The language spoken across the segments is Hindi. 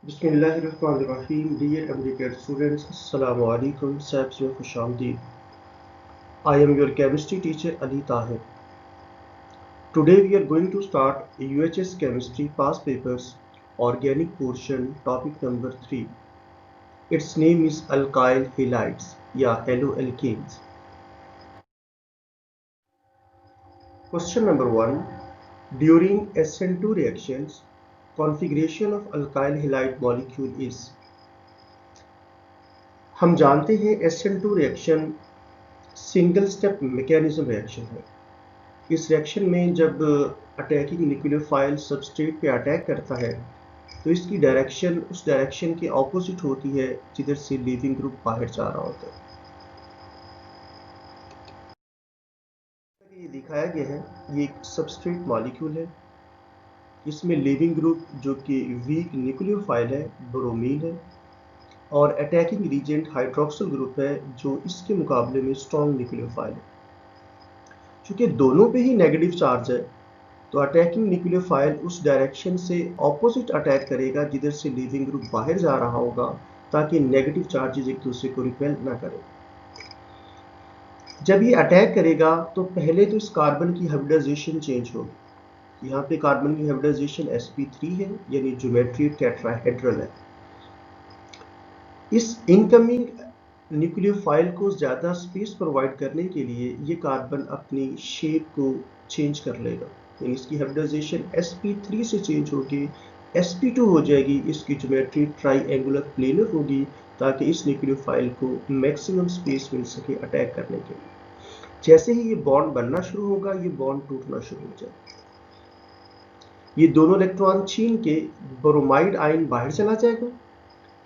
बिस्मिल्लाहिर्रहमानिर्रहीम। डियर एजुकेटेड स्टूडेंट्स, अस्सलामु अलैकुम। साहिब में खुशामदीद। I am your chemistry teacher Ali Tahir. Today we are going to start UHS chemistry past papers organic portion topic number 3. It's name is alkyl halides या haloalkanes. Question number 1. During SN2 reactions, configuration of alkyl halide molecule is. हम जानते हैं SN2 reaction single step mechanism reaction है। इस रिएक्शन में जब अटैकिंग न्यूक्लियोफाइल सबस्ट्रेट पे अटैक करता है तो इसकी डायरेक्शन उस डायरेक्शन के ऑपोजिट होती है जिधर से लीविंग ग्रुप बाहर जा रहा होता है। ये दिखाया गया है, ये एक सबस्ट्रेट मॉलिक्यूल है। इसमें लीविंग ग्रुप जो कि वीक न्यूक्लियोफाइल है, ब्रोमीन है, और अटैकिंग रीजेंट हाइड्रोक्सिल ग्रुप है जो इसके मुकाबले में स्ट्रॉन्ग न्यूक्लियोफाइल है। चूंकि दोनों पे ही नेगेटिव चार्ज है तो अटैकिंग न्यूक्लियोफाइल उस डायरेक्शन से ऑपोजिट अटैक करेगा जिधर से लीविंग ग्रुप बाहर जा रहा होगा, ताकि नेगेटिव चार्जेस एक दूसरे को रिपेल ना करें। जब ये अटैक करेगा तो पहले तो इस कार्बन की हाइब्रिडाइजेशन चेंज होगी। यहाँ पे कार्बन की हाइब्रिडाइजेशन sp3 है, यानी ज्योमेट्री टेट्राहेड्रल है। इस इनकमिंग न्यूक्लियोफाइल को ज़्यादा स्पेस प्रोवाइड करने के लिए ये कार्बन अपनी शेप को चेंज कर लेगा, यानी इसकी हाइब्रिडाइजेशन sp3 से चेंज होगी sp2 हो जाएगी। इसकी ज्योमेट्री ट्राइएंगुलर प्लेनर होगी ताकि इस न्यूक्लियोफाइल को मैक्सिमम स्पेस मिल सके अटैक करने के लिए। जैसे ही ये बॉन्ड बनना शुरू होगा, ये बॉन्ड टूटना शुरू हो जाएगा। ये दोनों इलेक्ट्रॉन छीन के ब्रोमाइड आयन बाहर चला जाएगा।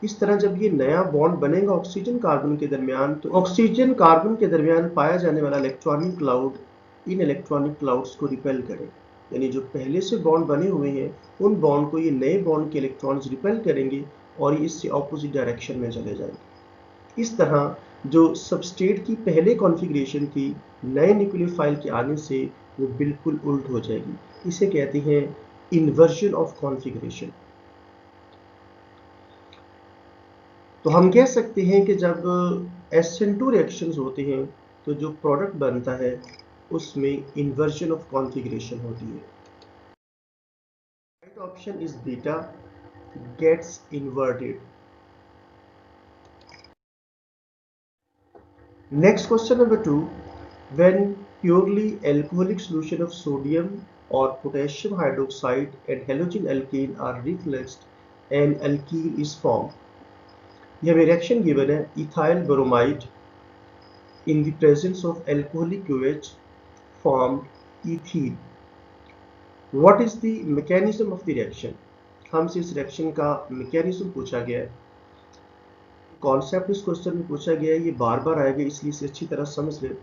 इस तरह जब ये नया बॉन्ड बनेगा ऑक्सीजन कार्बन के दरमियान, तो ऑक्सीजन कार्बन के दरमियान पाया जाने वाला इलेक्ट्रॉनिक क्लाउड इन इलेक्ट्रॉनिक क्लाउड्स को रिपेल करेगा, यानी जो पहले से बॉन्ड बने हुए हैं उन बॉन्ड को ये नए बॉन्ड के इलेक्ट्रॉन्स रिपेल करेंगे और ये इससे ऑपोजिट डायरेक्शन में चले जाएंगे। इस तरह जो सबस्ट्रेट की पहले कॉन्फ़िगरेशन थी, नए न्यूक्लियोफाइल के आने से वो बिल्कुल उल्ट हो जाएगी। इसे कहते हैं इन्वर्जन ऑफ कॉन्फ़िगरेशन। तो हम कह सकते हैं कि जब SN2 रिएक्शंस होते हैं तो जो प्रोडक्ट बनता है उसमें इन्वर्जन ऑफ कॉन्फ़िगरेशन होती है। Right option is beta, gets inverted. Next question number 2. When purely alcoholic solution of sodium और potassium hydroxide and halogen alkane are refluxed and alkene is formed. यह रिएक्शन गिवन है ethyl bromide in the presence of alcoholic OH formed ethene. What is the mechanism of the reaction? हमसे इस रिएक्शन का मैकेनिज्म पूछा गया है। कॉन्सेप्ट इस क्वेश्चन में पूछा गया है, ये बार बार आएगा इसलिए इसे अच्छी तरह समझ लें।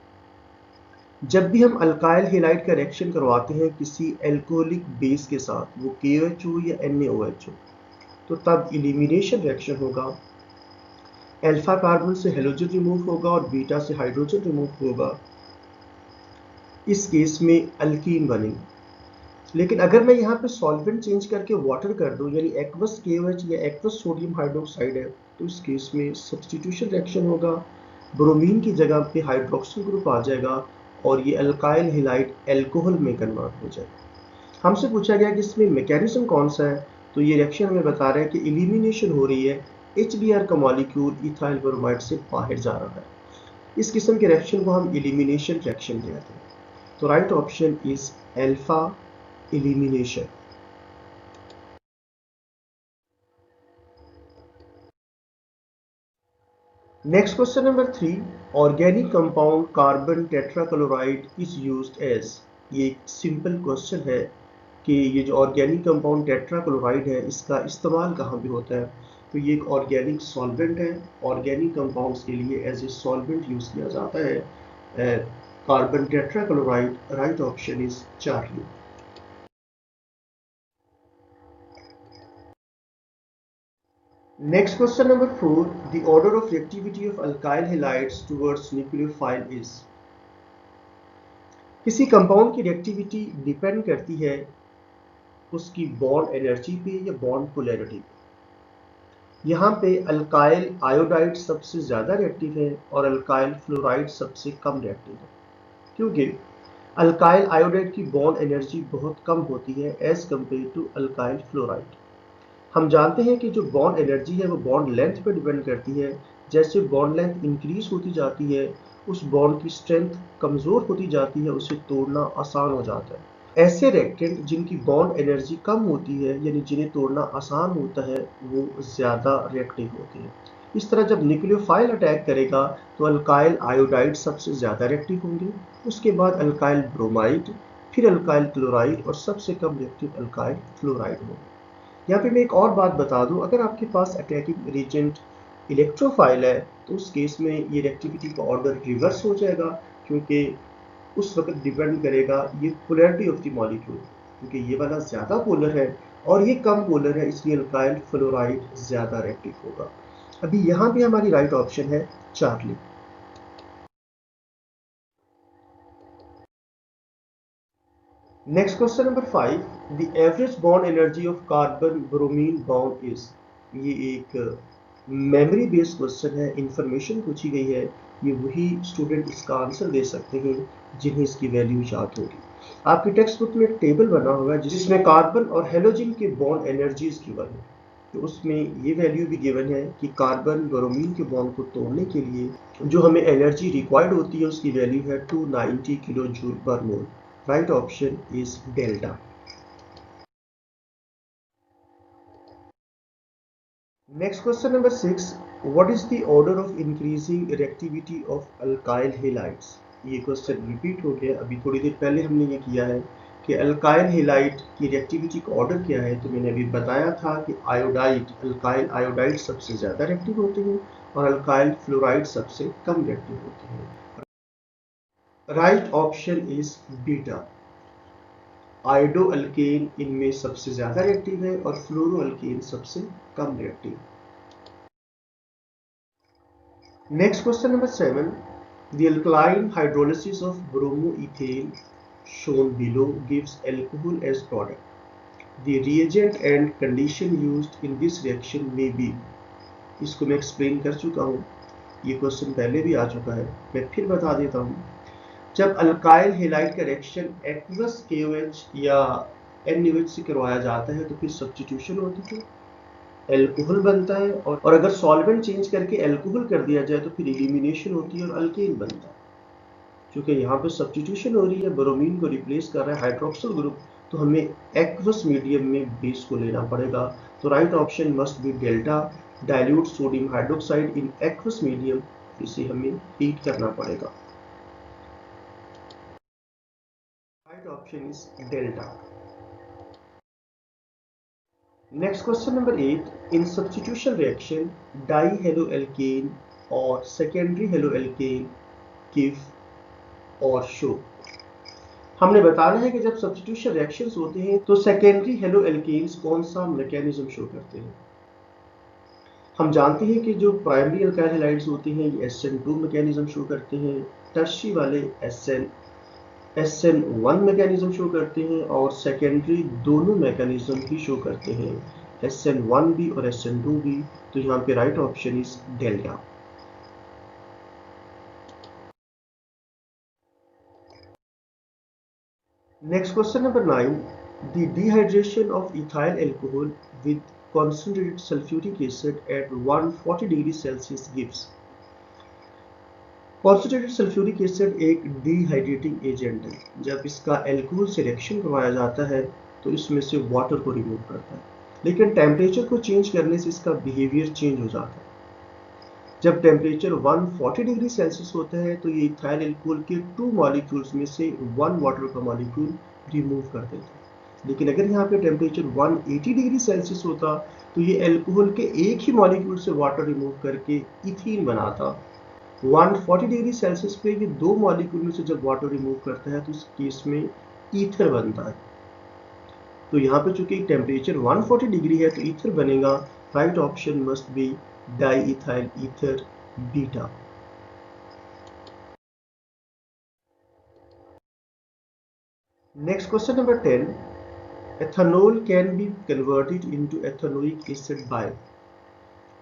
जब भी हम अल्काइल हैलाइड का रिएक्शन करवाते हैं किसी अल्कोहलिक बेस के साथ, वो KOH हो या NaOH हो, तो तब एलिमिनेशन रिएक्शन होगा। अल्फा कार्बन से हेलोजन रिमूव होगा और बीटा से हाइड्रोजन रिमूव होगा। इस केस में अल्कीन बनेगी। लेकिन अगर मैं यहाँ पे सॉल्वेंट चेंज करके वाटर कर दूं, यानी एक्वस KOH या एक्वस सोडियम हाइड्रोक्साइड है, तो इस केस में सब्स्टिट्यूशन रिएक्शन होगा। ब्रोमीन की जगह पे हाइड्रोक्सिल ग्रुप आ जाएगा और ये अल्काइल हैलाइड अल्कोहल में कन्वर्ट हो जाएगा। हमसे पूछा गया कि इसमें मैकेनिज्म कौन सा है, तो ये रिएक्शन हमें बता रहा है कि एलिमिनेशन हो रही है, HBr का मॉलिक्यूल इथाइल ब्रोमाइड से बाहर जा रहा है। इस किस्म के रिएक्शन को हम एलिमिनेशन रिएक्शन कहते हैं। तो right option is alpha elimination. Next question number 3. Organic compound carbon tetrachloride is used as. ये एक सिंपल क्वेश्चन है कि ये जो ऑर्गेनिक कंपाउंड टेट्राक्लोराइड है इसका इस्तेमाल कहाँ पे होता है। तो ये एक ऑर्गेनिक सॉल्वेंट है। ऑर्गेनिक कंपाउंड्स के लिए एज ए सॉल्वेंट यूज किया जाता है carbon tetrachloride. Right option is Charlie. Next question number 4. The order of reactivity of alkyl halides towards nucleophile is. किसी कंपाउंड की रिएक्टिविटी डिपेंड करती है उसकी बॉन्ड एनर्जी पे या बॉन्ड पोलैरिटी पे। यहाँ पे अल्काइल आयोडाइड सबसे ज़्यादा रिएक्टिव है और अल्काइल फ्लोराइड सबसे कम रिएक्टिव है, क्योंकि अल्काइल आयोडाइड की बॉन्ड एनर्जी बहुत कम होती है as compare to alkyl fluoride. हम जानते हैं कि जो बॉन्ड एनर्जी है वो बॉन्ड लेंथ पर डिपेंड करती है। जैसे बॉन्ड लेंथ इंक्रीज होती जाती है, उस बॉन्ड की स्ट्रेंथ कमज़ोर होती जाती है, उसे तोड़ना आसान हो जाता है। ऐसे रिएक्टेंट जिनकी बॉन्ड एनर्जी कम होती है, यानी जिन्हें तोड़ना आसान होता है, वो ज़्यादा रिएक्टिव होते हैं। इस तरह जब न्यूक्लियोफाइल अटैक करेगा तो अल्काइल आयोडाइड सबसे ज़्यादा रिएक्टिव होंगे, उसके बाद अल्काइल ब्रोमाइड, फिर अल्काइल क्लोराइड और सबसे कम रिएक्टिव अल्काइल फ्लोराइड होंगे। यहाँ पे मैं एक और बात बता दूं, अगर आपके पास अटैकिंग एजेंट इलेक्ट्रोफाइल है तो उस केस में ये रिएक्टिविटी का ऑर्डर रिवर्स हो जाएगा, क्योंकि उस वक्त डिपेंड करेगा ये पोलैरिटी ऑफ द मॉलिक्यूल, क्योंकि ये वाला ज़्यादा पोलर है और ये कम पोलर है, इसलिए अल्काइल फ्लोराइड ज़्यादा रिएक्टिव होगा। अभी यहाँ पे हमारी राइट ऑप्शन है Charlie. Next question number 5, the average bond energy of carbon bromine bond is. ये एक मेमोरी बेस्ड क्वेश्चन है, इंफॉर्मेशन पूछी गई है। ये वही स्टूडेंट इसका आंसर दे सकते हैं जिन्हें इसकी वैल्यू याद होगी। आपकी टेक्स्ट बुक में एक टेबल बना हुआ है जिसमें कार्बन और हेलोजन के बॉन्ड एनर्जीज गिवन है। तो उसमें ये वैल्यू भी गिवन है कि कार्बन ब्रोमीन के बॉन्ड को तोड़ने के लिए जो हमें एनर्जी रिक्वायर्ड होती है उसकी वैल्यू है 290 किलो जूल पर मोल। Right option is delta. Next question number 6. What is the order of increasing reactivity of alkyl halides? ये क्वेश्चन रिपीट हो गया, अभी थोड़ी देर पहले हमने ये किया है कि अल्काइल हेलाइड की रिएक्टिविटी का ऑर्डर क्या है। तो मैंने अभी बताया था कि आयोडाइड, अल्काइल आयोडाइड सबसे ज़्यादा रिएक्टिव होते हैं और अल्काइल फ्लोराइड सबसे कम रिएक्टिव होते हैं। Right option is beta. Iodo alkane इनमें सबसे ज़्यादा रिएक्टिव है और फ्लोरो अल्केन सबसे कम reactive. Next question number 7. The alkaline hydrolysis of bromoethane shown below gives alcohol as product. The reagent and condition used in this reaction may be. इसको मैं एक्सप्लेन कर चुका हूँ, ये क्वेश्चन पहले भी आ चुका है, मैं फिर बता देता हूँ। जब अल्काइल हेलाइड का रिएक्शन एक्वस KOH या NaOH से करवाया जाता है तो फिर सब्स्टिट्यूशन होती है, एल्कोहल बनता है, और अगर सॉल्वेंट चेंज करके एल्कोहल कर दिया जाए तो फिर एलिमिनेशन होती है और अल्केन बनता है। क्योंकि यहाँ पे सब्स्टिट्यूशन हो रही है, ब्रोमीन को रिप्लेस कर रहा है हाइड्रोक्सिल ग्रुप, तो हमें एक्वस मीडियम में बेस को लेना पड़ेगा। तो right option must be delta, dilute sodium hydroxide in aqueous medium, इसे हमें हीट करना पड़ेगा। Right option is delta. Next question number 8. In substitution reaction, dihaloalkane or secondary haloalkane give or show. हमने बताना है कि जब सब्स्टिट्यूशन रिएक्शंस होते हैं तो सेकेंडरी हेलोएल्केन्स कौन सा मैकेनिज्म शो करते हैं। हम जानते हैं कि जो प्राइमरी अल्काइल हैलाइड्स होते हैं ये SN2 मैकेनिज्म शो करते हैं, टर्शियरी वाले SN1 मैकेनिज्म शो करते हैं और सेकेंडरी दोनों मैकेनिज्म ही शो करते हैं, SN1 भी और SN2 भी। तो यहाँ पे right option is delta. Next question number 9. The dehydration of ethyl alcohol with concentrated sulfuric acid at 140 degree Celsius gives. Concentrated sulphuric acid एक डिहाइड्रेटिंग एजेंट है। जब इसका एल्कोहल से रिएक्शन करवाया जाता है तो इसमें से वाटर को रिमूव करता है, लेकिन टेम्परेचर को चेंज करने से इसका बिहेवियर चेंज हो जाता है। जब टेम्परेचर 140 डिग्री सेल्सियस होता है तो ये इथाइल एल्कोहल के 2 मॉलिक्यूल्स में से 1 वाटर का मॉलिक्यूल रिमूव कर देता है। लेकिन अगर यहाँ पे टेम्परेचर 180 डिग्री सेल्सियस होता तो ये एल्कोहल के एक ही मॉलिक्यूल से वाटर रिमूव करके इथीन बनाता। 140 डिग्री सेल्सियस पे ये 2 मॉलिक्यूल में से जब वाटर रिमूव करता है तो इस केस में ईथर बनता है। तो यहाँ पे चूंकि टेम्परेचर 140 डिग्री है तो ईथर बनेगा। Right option must B diethyl ether beta. Next question number 10. Ethanol can be converted into ethanoic acid by.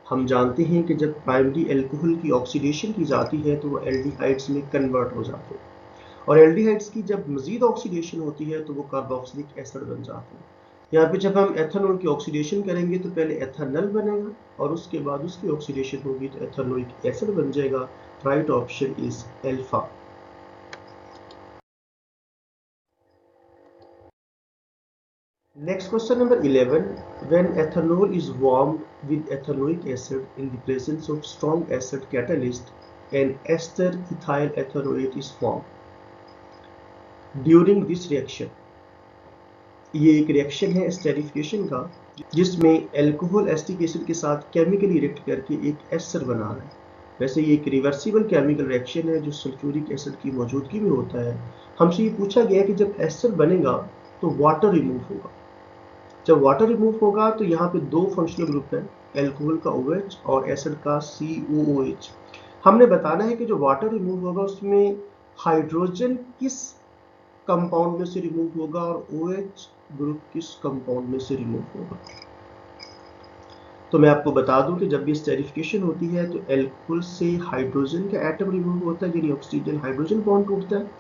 हम जानते हैं कि जब प्राइमरी अल्कोहल की ऑक्सीडेशन की जाती है तो वो एल्डिहाइड्स में कन्वर्ट हो जाते हैं, और एल्डिहाइड्स की जब मजीद ऑक्सीडेशन होती है तो वो कार्बोक्सिलिक एसिड बन जाते हैं। यहाँ पे जब हम एथेनॉल की ऑक्सीडेशन करेंगे तो पहले एथेनॉल बनेगा और उसके बाद उसकी ऑक्सीडेशन होगी तो एथेनोइक एसिड बन जाएगा। Right option is alpha. Next question number 11. When ethanol is warmed with ethanoic acid in the presence of strong acid catalyst, an ester ethyl ethanoate is formed. During this reaction, ये एक रिएक्शन है एस्टेरिफिकेशन का जिसमें अल्कोहल एसिटिक एसिड के साथ केमिकली रिएक्ट करके एक एस्टर बना रहा है। वैसे ये एक रिवर्सिबल केमिकल रिएक्शन है जो सल्फ्यूरिक एसिड की मौजूदगी में होता है। हमसे ये पूछा गया है कि जब एस्टर बनेगा तो वाटर रिमूव होगा। जब वाटर रिमूव होगा तो यहाँ पे दो फंक्शनल ग्रुप है, एल्कोहल का OH और एसिड का COOH। हमने बताना है कि जो वाटर रिमूव होगा उसमें हाइड्रोजन किस कंपाउंड में से रिमूव होगा और OH ग्रुप किस कंपाउंड में से रिमूव होगा। तो मैं आपको बता दूं कि जब भी स्टेरिफिकेशन होती है तो एल्कोहल से हाइड्रोजन का एटम रिमूव होता है, यानी ऑक्सीजन हाइड्रोजन बॉन्ड टूटता है,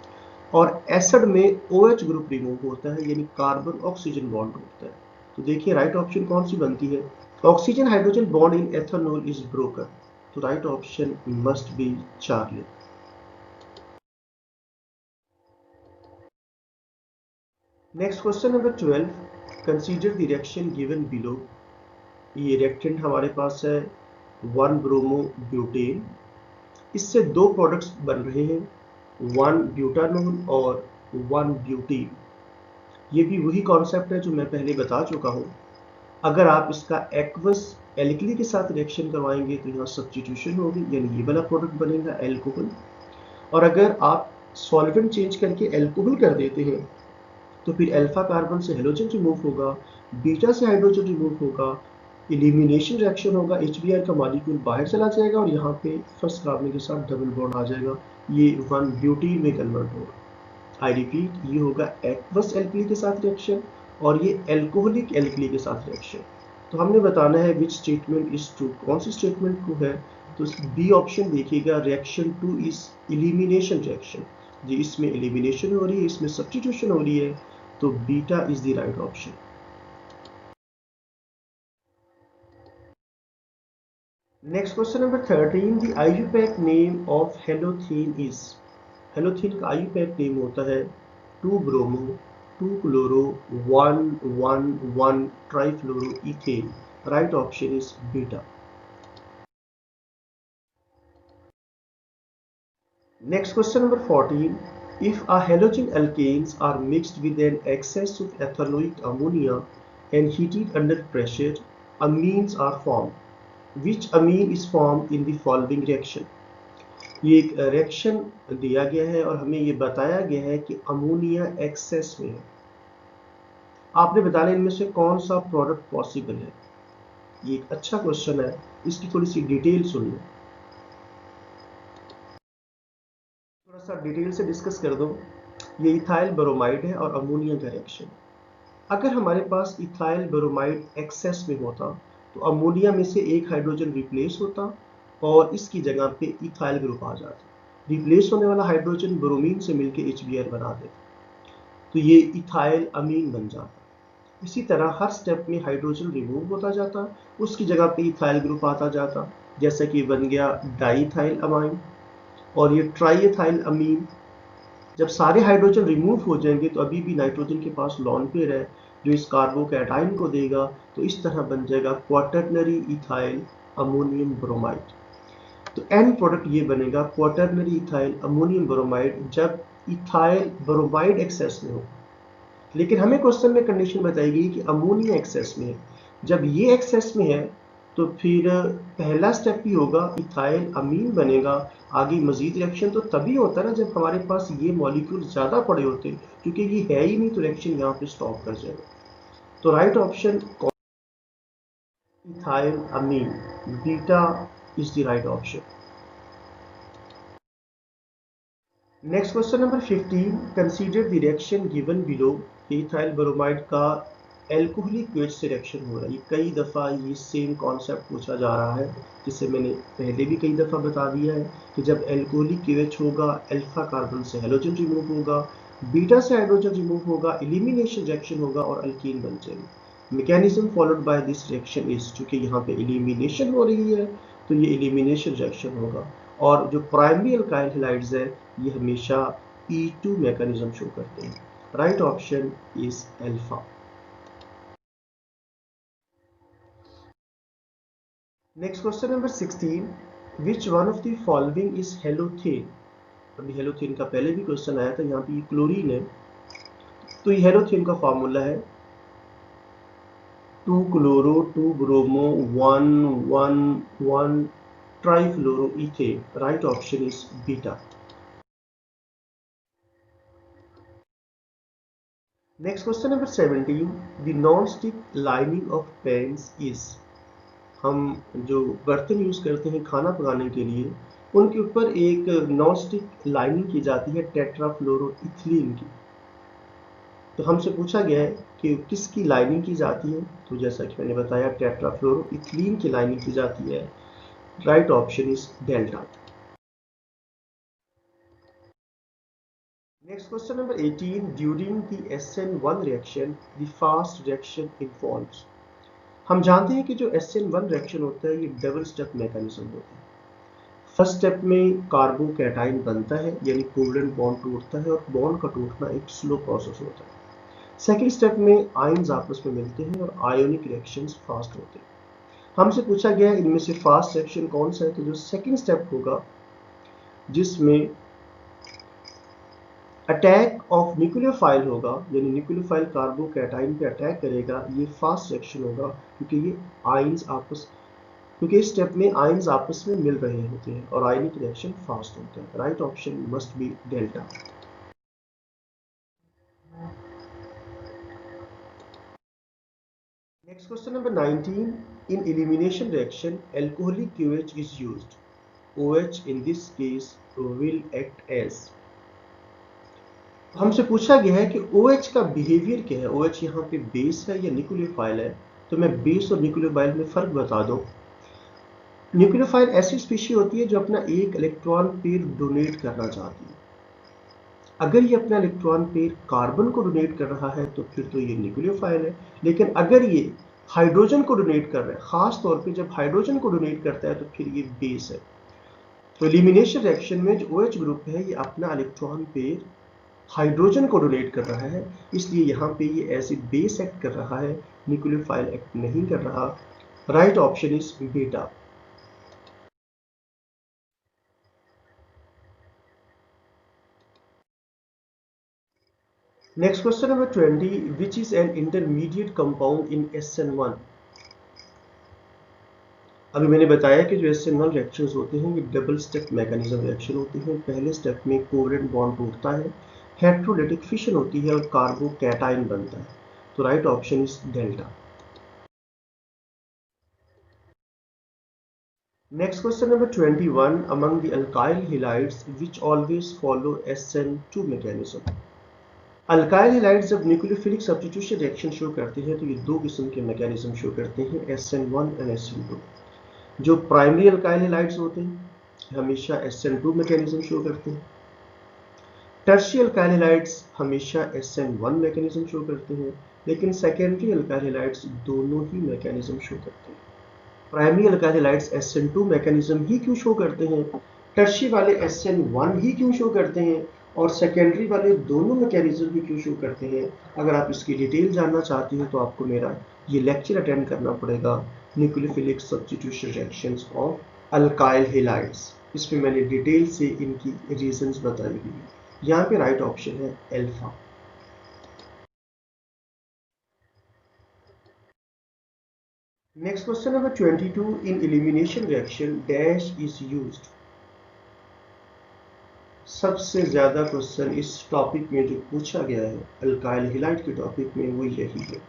और एसिड में OH ग्रुप रिमूव होता है, यानी कार्बन ऑक्सीजन बॉन्ड टूटता है। तो देखिए राइट ऑप्शन कौन सी बनती है। Oxygen hydrogen bond in ethanol is broken, तो right option must be Charlie. Next question number 12. Consider the reaction given below. ये रिएक्टेंट हमारे पास है 1 ब्रोमो ब्यूटेन। इससे दो प्रोडक्ट्स बन रहे हैं, 1 ब्यूटानोल और 1 ब्यूटीन। ये भी वही कॉन्सेप्ट है जो मैं पहले बता चुका हूँ। अगर आप इसका एक्वस एल्कली के साथ रिएक्शन करवाएंगे तो यहाँ सब्स्टिट्यूशन होगी, यानी ये वाला प्रोडक्ट बनेगा एल्कोहल। और अगर आप सॉल्वेंट चेंज करके एल्कोहल कर देते हैं तो फिर अल्फा कार्बन से हेलोजन रिमूव होगा, बीटा से हाइड्रोजन रिमूव होगा, एलिमिनेशन रिएक्शन होगा, HBr का मॉलिक्यूल बाहर चला जाएगा और यहाँ पे फर्स्ट कार्बन के साथ डबल बॉन्ड आ जाएगा, ये 1 ब्यूटीन में कन्वर्ट होगा। आई रिपीट, ये होगा एक्वस एल्कली के साथ रिएक्शन और ये एल्कोहलिक एल्कली के साथ रिएक्शन। तो हमने बताना है विच स्टेटमेंट इज ट्रू, कौन सी स्टेटमेंट ट्रू है। तो बी ऑप्शन देखिएगा, रिएक्शन 2 इज एलिमिनेशन रिएक्शन। जी इसमें एलिमिनेशन हो रही है, इसमें सब्स्टिट्यूशन हो रही है, तो beta is the right option. Next question number 13. The IUPAC name of halothane is. Halothane का आईयूपैक नेम होता है 2 bromo 2 chloro 1 trifluoro ethane. Right option is beta. Next question number 14. If a halogen alkanes are mixed with an excess of ethanoic ammonia and heated under pressure, amines are formed. Which amine is formed in the following reaction? ये एक रिएक्शन दिया गया है और हमें ये बताया गया है कि अमोनिया एक्सेस में है। आपने बताना इनमें से कौन सा प्रोडक्ट पॉसिबल है। ये एक अच्छा क्वेश्चन है, इसकी थोड़ी सी डिटेल सुन लो। थोड़ा सा डिटेल से डिस्कस कर दो। ये इथाइल ब्रोमाइड है और अमोनिया का रिएक्शन। अगर हमारे पास इथाइल ब्रोमाइड एक्सेस में होता तो अमोनिया में से एक हाइड्रोजन रिप्लेस होता और इसकी जगह पे इथाइल ग्रुप आ जाता। रिप्लेस होने वाला हाइड्रोजन ब्रोमीन से मिलकर HBr बना देता, तो ये इथाइल अमीन बन जाता। इसी तरह हर स्टेप में हाइड्रोजन रिमूव होता जाता, उसकी जगह पे इथाइल ग्रुप आता जाता, जैसा कि बन गया डाइथाइल अमाइन और ये ट्राइएथाइल अमीन। जब सारे हाइड्रोजन रिमूव हो जाएंगे तो अभी भी नाइट्रोजन के पास लॉन पेयर है जो इस कार्बोकैटाइन को देगा, तो इस तरह बन जाएगा क्वाटरनरी इथाइल अमोनियम ब्रोमाइड। तो एंड प्रोडक्ट ये बनेगा क्वाटरनरी इथाइल अमोनियम ब्रोमाइड जब इथाइल ब्रोमाइड एक्सेस में हो। लेकिन हमें क्वेश्चन में कंडीशन बताई गई कि अमोनिया एक्सेस में है। जब ये एक्सेस में है तो फिर पहला स्टेप ही होगा, इथाइल अमीन बनेगा। आगे मजीद रिएक्शन तो तभी होता है ना जब हमारे पास ये मॉलिक्यूल ज्यादा पड़े होते, क्योंकि ये है ही नहीं तो रिएक्शन यहाँ पे स्टॉप कर जाएगा। तो right option ethyl amine, beta is the right option. Next question number 15. Consider the reaction given below. Ethyl bromide का एल्कोहलिक वेज से रिएक्शन हो रहा है। ये कई दफ़ा ये सेम कॉन्सेप्ट पूछा जा रहा है, जिसे मैंने पहले भी कई दफ़ा बता दिया है कि जब एल्कोहलिक KOH होगा, अल्फा कार्बन से हेलोजन रिमूव होगा, बीटा से हाइड्रोजन रिमूव होगा, एलिमिनेशन रिएक्शन होगा और अल्कीन बन जाएगी। Mechanism followed by this reaction is, चूंकि यहाँ पे एलिमिनेशन हो रही है तो ये एलिमिनेशन रिएक्शन होगा। और जो प्राइमरी अल्काइल हैलाइड्स है ये हमेशा E2 मैकेनिज्म शो करते हैं। Right option is alpha. Next question number 16, which one of the following is halothane. अभी हेलोथेन का पहले भी क्वेश्चन आया था, यहाँ पे ये क्लोरीन है, तो ये हेलोथेन का फॉर्मूला है 2 chloro 2 bromo 1 1 1 trifluoro ethane. Right option is beta. Next question number 17, the non stick lining of pans is. हम जो बर्तन यूज करते हैं खाना पकाने के लिए, उनके ऊपर एक नॉन स्टिक लाइनिंग की जाती है टेट्राफ्लोरोइथिलीन की। तो हमसे पूछा गया है कि किसकी लाइनिंग की जाती है, तो जैसा कि मैंने बताया टेट्राफ्लोरोइथिलीन की लाइनिंग की जाती है। Right option is delta. Next question number 18, during the SN1 reaction the fast reaction involves. हम जानते हैं कि जो SN1 रिएक्शन होता है ये डबल स्टेप मैकेनिज्म होता है। फर्स्ट स्टेप में कार्बोकैटायन बनता है, यानी कोवलेंट बॉन्ड टूटता है, और बॉन्ड का टूटना एक स्लो प्रोसेस होता है। सेकेंड स्टेप में आयन्स आपस में मिलते हैं और आयोनिक रिएक्शंस फास्ट होते हैं। हमसे पूछा गया है इनमें से फास्ट रिएक्शन कौन सा है, तो जो सेकेंड स्टेप होगा जिसमें अटैक ऑफ न्यूक्लियोफाइल होगा, यानी न्यूक्लियोफाइल कार्बोकैटायन पे अटैक करेगा, ये फास्ट रिएक्शन होगा क्योंकि ये आयन्स आपस क्योंकि इस स्टेप में आयन्स आपस में मिल रहे होते हैं और आयनिक रिएक्शन फास्ट होते हैं। Right option must be delta. Next question number 19, in elimination reaction alcoholic KOH is used. OH in this case will act as। हमसे पूछा गया है कि OH का बिहेवियर क्या है। OH यहाँ पे बेस है या न्यूक्लियोफाइल है, तो मैं बेस और न्यूक्लियोफाइल में फर्क बता दूं। न्यूक्लियोफाइल ऐसी स्पीशी होती है जो अपना एक इलेक्ट्रॉन पेयर डोनेट करना चाहती है। अगर ये अपना इलेक्ट्रॉन पेयर कार्बन को डोनेट कर रहा है तो फिर तो ये न्यूक्लियोफाइल है, लेकिन अगर ये हाइड्रोजन को डोनेट कर रहा है, खास तौर पे जब हाइड्रोजन को डोनेट करता है, तो फिर ये बेस है। तो एलिमिनेशन रिएक्शन में जो OH ग्रुप है ये अपना इलेक्ट्रॉन पेयर हाइड्रोजन को डोनेट कर रहा है, इसलिए यहाँ पे ये एज ए बेस एक्ट कर रहा है, न्यूक्लियोफाइल एक्ट नहीं कर रहा। Right option is beta. Next question number 20, which is an intermediate compound in SN1। अभी मैंने बताया कि जो SN1 रिएक्शंस होते हैं ये डबल स्टेप मैकेनिज्म रिएक्शन होते हैं। पहले स्टेप में कोवलेंट बॉन्ड टूटता है, हेटेरोलिटिक फिशन होती है और कार्बोकैटायन बनता है। तो right option is delta. Next question number 21, among the alkyl halides which always follow SN2 mechanism. Alkyl halides जब न्यूक्लियोफिलिक सब्स्टिट्यूशन रिएक्शन शो करते हैं तो ये दो किस्म के मैकेनिज्म शो करते हैं, SN1 एंड SN2। जो प्राइमरी अल्काइल हैलाइड्स होते हैं हमेशा SN2 मैकेनिज्म शो करते हैं। टर्शियरी अल्काइल हैलाइड्स हमेशा SN1 मैकेनिज्म शो करते हैं, लेकिन सेकेंडरी अल्काइल हैलाइड्स दोनों ही मैकेनिज्म शो करते हैं। Primary alkyl halides SN2 mechanism ही क्यों शो करते हैं, टर्शियरी वाले SN1 ही क्यों शो करते हैं, और सेकेंडरी वाले दोनों मैकेनिज्म भी क्यों शो करते हैं। अगर आप इसकी डिटेल जानना चाहते हैं तो आपको मेरा ये लेक्चर अटेंड करना पड़ेगा, nucleophilic substitution reactions of alkyl halides. इसमें मैंने डिटेल से इनकी रीजंस बताई हुई है। यहाँ पे राइट ऑप्शन है alpha. Next question number 22, in elimination reaction dash is used. सबसे ज्यादा क्वेश्चन इस टॉपिक में जो पूछा गया है अल्काइल हैलाइड के टॉपिक में वो यही है।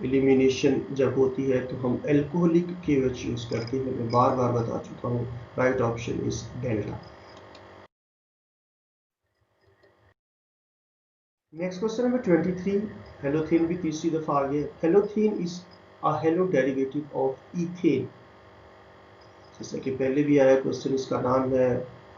एलिमिनेशन जब होती है तो हम एल्कोहलिक KOH यूज करते हैं, मैं बार बार बता चुका हूँ। Right option is delta. Next question number 23, halothane भी तीसरी दफा आ गया। Halothane is a hello derivative of ethane. जैसा कि पहले भी आया क्वेश्चन, इसका नाम है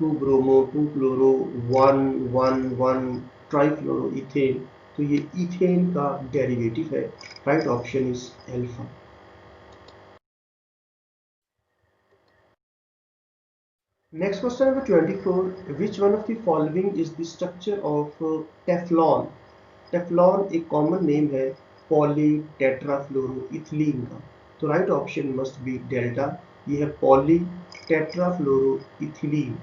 2 ब्रोमो 2 क्लोरो 1 1 1 ट्राइफ्लोरो इथेन। तो ये इथेन का डेरिवेटिव है। Right option is alpha. Next question number 24, which one of the following is the structure of Teflon. Teflon एक कॉमन नेम है पॉली टेट्राफ्लोरोइथिलीन का। तो right option must be delta. ये है poly tetrafluoroethylene.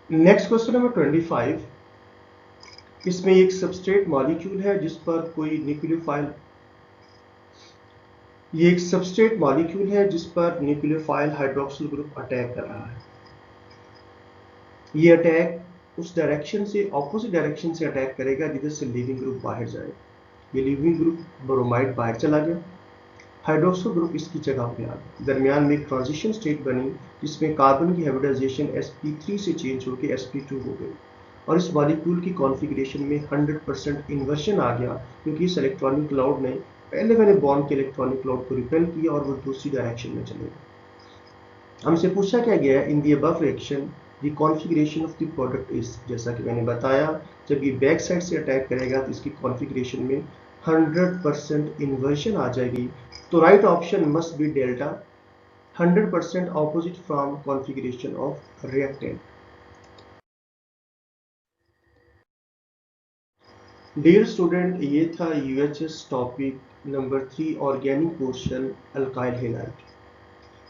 Next question number 25, इसमें एक सबस्ट्रेट मॉलिक्यूल है जिस पर कोई न्यूक्लियोफाइल, ये एक सबस्ट्रेट मॉलिक्यूल है जिस पर न्यूक्लियोफाइल हाइड्रोक्सिल ग्रुप अटैक कर रहा है। ये अटैक उस डायरेक्शन से, ऑपोजिट डायरेक्शन से अटैक करेगा जिधर से लीविंग ग्रुप बाहर जाए। ये लीविंग ग्रुप ब्रोमाइड बाहर चला गया, हाइड्रोक्सिल ग्रुप इसकी जगह पे आ गया। दरमियान में एक ट्रांजिशन स्टेट बनी जिसमें कार्बन की हाइब्रिडाइजेशन sp3 से चेंज होकर sp2 हो गई और इस मॉलिक्यूल की कॉन्फ़िगरेशन में 100% इन्वर्जन आ गया, क्योंकि इस इलेक्ट्रॉनिक क्लाउड ने पहले वाले बॉन्ड के इलेक्ट्रॉनिक क्लाउड को रिपेल किया और वो दूसरी डायरेक्शन में चले गए। हमसे पूछा क्या गया है, in the above reaction the configuration of the product is. जैसा कि मैंने बताया, जब ये बैक साइड से अटैक करेगा तो इसकी कॉन्फ़िगरेशन में 100% इन्वर्जन आ जाएगी। तो right option must be delta, 100% opposite from configuration of reactant. Dear student, ये था UHS topic number 3 organic portion alkyl halide.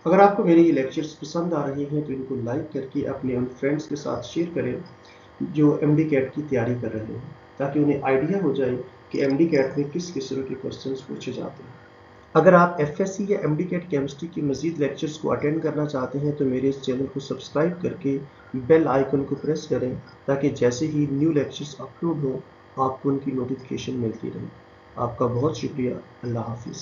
अगर आपको मेरे ये लेक्चर्स पसंद आ रहे हैं तो इनको लाइक करके अपने उन फ्रेंड्स के साथ शेयर करें जो एमडी कैट की तैयारी कर रहे हैं, ताकि उन्हें आइडिया हो जाए कि एमडी कैट में किस किस्म के क्वेश्चंस पूछे जाते हैं। अगर आप एफएससी या एमडी कैट केमिस्ट्री के मजीद लेक्चर्स को अटेंड करना चाहते हैं तो मेरे इस चैनल को सब्सक्राइब करके बेल आइकन को प्रेस करें, ताकि जैसे ही न्यू लेक्चर्स अपलोड हो आपको उनकी नोटिफिकेशन मिलती रहे। आपका बहुत शुक्रिया। अल्लाह हाफिज़।